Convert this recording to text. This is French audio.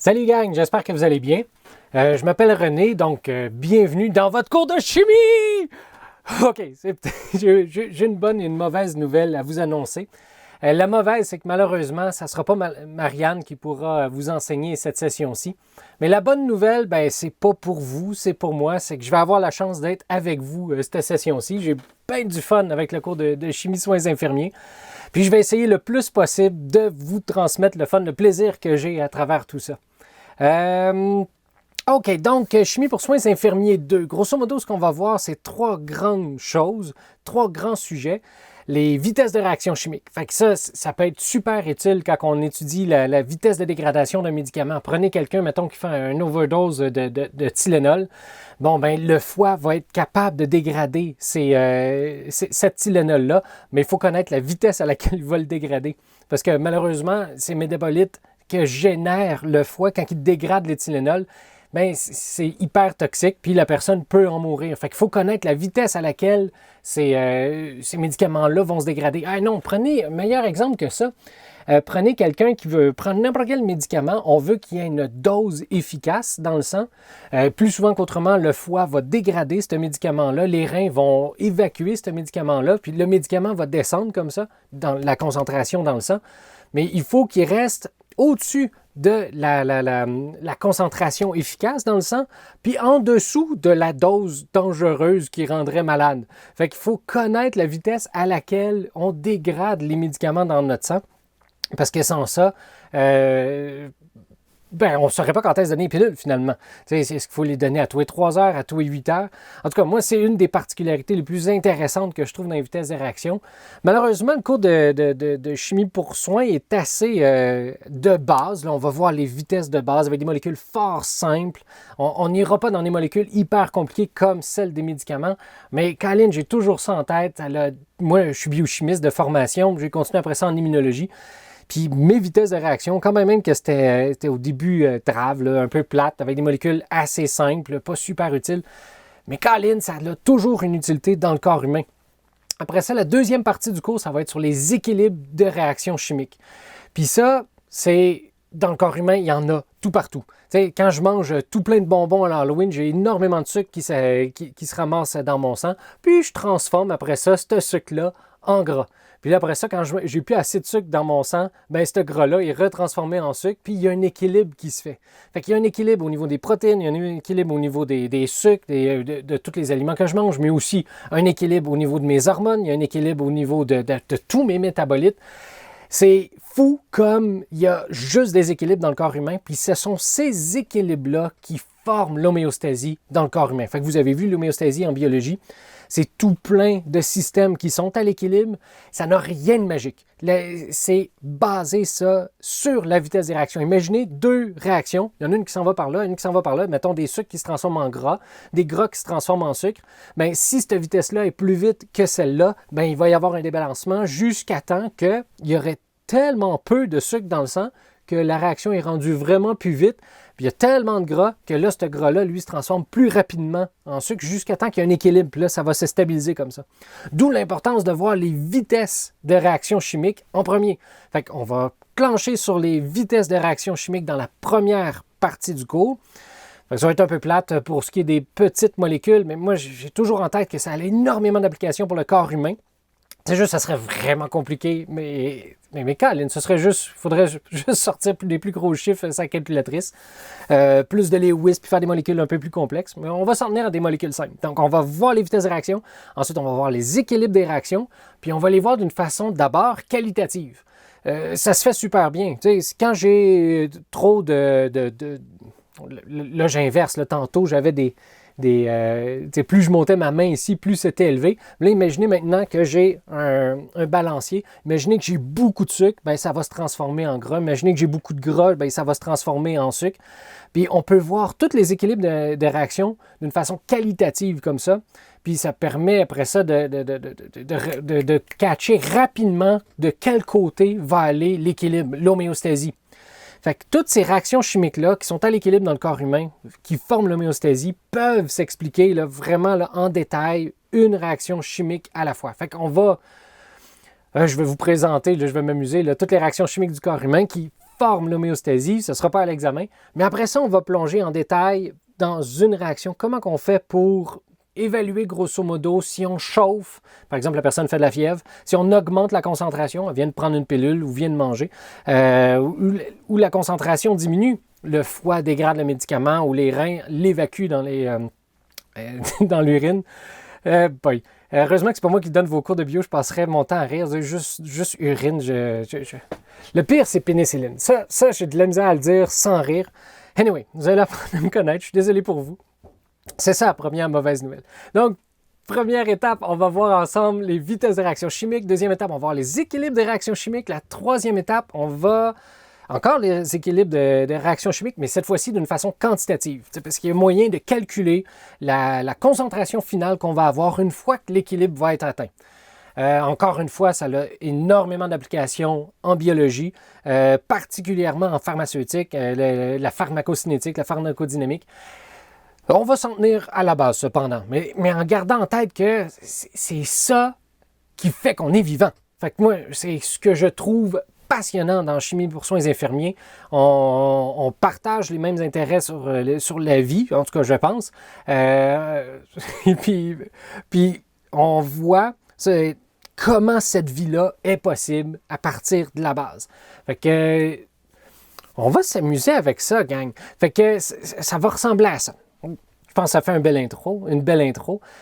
Salut gang, j'espère que vous allez bien. Je m'appelle René, donc bienvenue dans votre cours de chimie! OK, j'ai une bonne et une mauvaise nouvelle à vous annoncer. La mauvaise, c'est que malheureusement, ça ne sera pas Marianne qui pourra vous enseigner cette session-ci. Mais la bonne nouvelle, c'est pas pour vous, c'est pour moi. C'est que je vais avoir la chance d'être avec vous cette session-ci. J'ai bien du fun avec le cours de chimie soins infirmiers. Puis je vais essayer le plus possible de vous transmettre le fun, le plaisir que j'ai à travers tout ça. OK, donc chimie pour soins infirmiers 2. Grosso modo, ce qu'on va voir, c'est trois grandes choses, trois grands sujets. Les vitesses de réaction chimique. Fait que ça peut être super utile quand on étudie la vitesse de dégradation d'un médicament. Prenez quelqu'un, mettons, qui fait un overdose de Tylenol. Le foie va être capable de dégrader cette Tylenol-là, mais il faut connaître la vitesse à laquelle il va le dégrader. Parce que malheureusement, ces métabolites que génère le foie quand il dégrade les Tylenol, c'est hyper toxique, puis la personne peut en mourir. Fait qu'il faut connaître la vitesse à laquelle ces médicaments-là vont se dégrader. Ah non, prenez un meilleur exemple que ça. Prenez quelqu'un qui veut prendre n'importe quel médicament, on veut qu'il y ait une dose efficace dans le sang. Plus souvent qu'autrement, le foie va dégrader ce médicament-là, les reins vont évacuer ce médicament-là, puis le médicament va descendre comme ça, dans la concentration dans le sang. Mais il faut qu'il reste au-dessus de la concentration efficace dans le sang, puis en dessous de la dose dangereuse qui rendrait malade. Fait qu'il faut connaître la vitesse à laquelle on dégrade les médicaments dans notre sang, parce que sans ça, on ne saurait pas quand est-ce donner les pilules, finalement. Est-ce qu'il faut les donner à tous les 3 heures, à tous les 8 heures? En tout cas, moi, c'est une des particularités les plus intéressantes que je trouve dans les vitesses de réaction. Malheureusement, le cours de chimie pour soins est assez de base. Là, on va voir les vitesses de base avec des molécules fort simples. On n'ira pas dans des molécules hyper compliquées comme celles des médicaments. Mais Colin, j'ai toujours ça en tête. Moi, je suis biochimiste de formation. J'ai continué après ça en immunologie. Puis mes vitesses de réaction, quand même que c'était au début drave, là, un peu plate, avec des molécules assez simples, pas super utiles. Mais Colin, ça a toujours une utilité dans le corps humain. Après ça, la deuxième partie du cours, ça va être sur les équilibres de réaction chimique. Puis ça, c'est dans le corps humain, il y en a tout partout. T'sais, quand je mange tout plein de bonbons à l'Halloween, j'ai énormément de sucre qui se ramasse dans mon sang. Puis je transforme après ça, ce sucre-là, en gras. Puis là, après ça, quand j'ai plus assez de sucre dans mon sang, ce gras-là est retransformé en sucre, puis il y a un équilibre qui se fait. Fait qu'il y a un équilibre au niveau des protéines, il y a un équilibre au niveau des sucres, de tous les aliments que je mange, mais aussi un équilibre au niveau de mes hormones, il y a un équilibre au niveau de tous mes métabolites. C'est fou comme il y a juste des équilibres dans le corps humain, puis ce sont ces équilibres-là qui forment l'homéostasie dans le corps humain. Fait que vous avez vu l'homéostasie en biologie. C'est tout plein de systèmes qui sont à l'équilibre. Ça n'a rien de magique. C'est basé ça sur la vitesse des réactions. Imaginez 2 réactions. Il y en a une qui s'en va par là, une qui s'en va par là. Mettons des sucres qui se transforment en gras, des gras qui se transforment en sucre. Si cette vitesse-là est plus vite que celle-là, il va y avoir un débalancement jusqu'à temps qu'il y aurait tellement peu de sucre dans le sang que la réaction est rendue vraiment plus vite. Puis il y a tellement de gras que là, ce gras-là, lui, se transforme plus rapidement en sucre jusqu'à temps qu'il y ait un équilibre. Puis là, ça va se stabiliser comme ça. D'où l'importance de voir les vitesses de réaction chimique en premier. Fait qu'on va plancher sur les vitesses de réaction chimique dans la première partie du cours. Fait que ça va être un peu plate pour ce qui est des petites molécules, mais moi, j'ai toujours en tête que ça a énormément d'applications pour le corps humain. C'est juste, ça serait vraiment compliqué, mais Colin, il faudrait juste sortir des plus gros chiffres sa calculatrice, plus de Lewis, puis faire des molécules un peu plus complexes, mais on va s'en tenir à des molécules simples. Donc, on va voir les vitesses de réaction, ensuite, on va voir les équilibres des réactions, puis on va les voir d'une façon d'abord qualitative. Ça se fait super bien. Tu sais, quand j'ai trop là, j'inverse. Là, tantôt, j'avais plus je montais ma main ici, plus c'était élevé. Là, imaginez maintenant que j'ai un balancier. Imaginez que j'ai beaucoup de sucre, ça va se transformer en gras. Imaginez que j'ai beaucoup de gras, ça va se transformer en sucre. Puis on peut voir tous les équilibres de réaction d'une façon qualitative comme ça. Puis ça permet après ça de catcher rapidement de quel côté va aller l'équilibre, l'homéostasie. Fait que toutes ces réactions chimiques-là qui sont à l'équilibre dans le corps humain, qui forment l'homéostasie, peuvent s'expliquer vraiment en détail une réaction chimique à la fois. Fait qu'on va, je vais vous présenter, je vais m'amuser, toutes les réactions chimiques du corps humain qui forme l'homéostasie, ce ne sera pas à l'examen. Mais après ça, on va plonger en détail dans une réaction. Comment on fait pour évaluer grosso modo si on chauffe, par exemple la personne fait de la fièvre, si on augmente la concentration, elle vient de prendre une pilule ou vient de manger, ou la concentration diminue, le foie dégrade le médicament ou les reins l'évacuent dans dans l'urine. Heureusement que c'est pas moi qui donne vos cours de bio, je passerais mon temps à rire. Juste urine. Le pire, c'est pénicilline. Ça, j'ai de la misère à le dire sans rire. Anyway, vous allez apprendre à me connaître. Je suis désolé pour vous. C'est ça la première mauvaise nouvelle. Donc, première étape, on va voir ensemble les vitesses de réaction chimique. Deuxième étape, on va voir les équilibres des réactions chimiques. La troisième étape, on va encore les équilibres de réactions chimiques, mais cette fois-ci d'une façon quantitative. Parce qu'il y a moyen de calculer la concentration finale qu'on va avoir une fois que l'équilibre va être atteint. Encore une fois, ça a énormément d'applications en biologie, particulièrement en pharmaceutique, la pharmacocinétique, la pharmacodynamique. On va s'en tenir à la base, cependant, mais en gardant en tête que c'est ça qui fait qu'on est vivant. Fait que moi, c'est ce que je trouve passionnant dans Chimie pour soins infirmiers. On partage les mêmes intérêts sur la vie, en tout cas, je pense. Et puis, on voit comment cette vie-là est possible à partir de la base. Fait que, on va s'amuser avec ça, gang. Fait que ça va ressembler à ça. Je pense que ça fait une belle intro.